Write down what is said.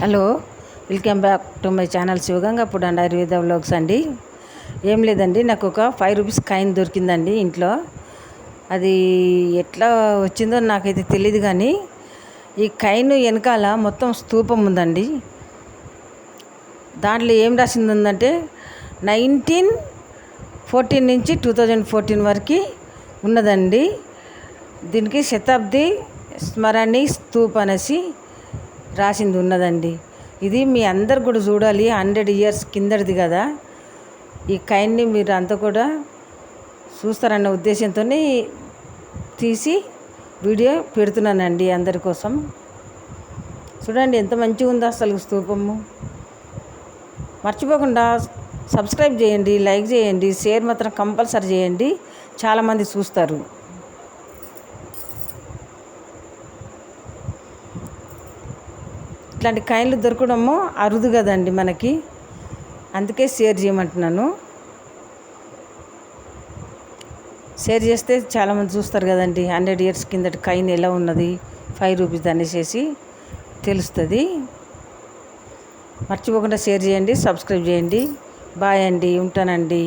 Hello, welcome back to my channel శివగంగాపూడ్ and Ayurveda vlogs అండి. ఏం లేదండి, నాకు ఒక ₹5 కాయిన్ దొరికిందండి ఇంట్లో. అది ఎట్లా వచ్చిందో నాకైతే తెలియదు, కానీ ఈ కాయిన్ వెనకాల మొత్తం స్తూపం ఉందండి. దాంట్లో ఏం రాసింది ఉందంటే 1914 నుంచి 2014 వరకు ఉన్నదండి. దీనికి శతాబ్ది స్మరణి స్తూప్ అనేసి రాసింది ఉన్నదండి. ఇది మీ అందరు కూడా చూడాలి, 100 years కిందటిది కదా. ఈ కాయిన్ని మీరు అంతా కూడా చూస్తారన్న ఉద్దేశంతో తీసి వీడియో పెడుతున్నానండి అందరి కోసం. చూడండి ఎంత మంచిగా ఉందో అసలు స్తూపము. మర్చిపోకుండా సబ్స్క్రైబ్ చేయండి, లైక్ చేయండి, షేర్ మాత్రం కంపల్సరీ చేయండి, చాలామంది చూస్తారు. ఇట్లాంటి కాయిన్లు దొరకడము అరుదు కదండి మనకి, అందుకే షేర్ చేయమంటున్నాను. షేర్ చేస్తే చాలామంది చూస్తారు కదండి. 100 years కిందటి కాయిన్ ఎలా ఉన్నది, ₹5 అనేసి తెలుస్తుంది. మర్చిపోకుండా షేర్ చేయండి, సబ్స్క్రైబ్ చేయండి. బాయ్ అండి, ఉంటానండి.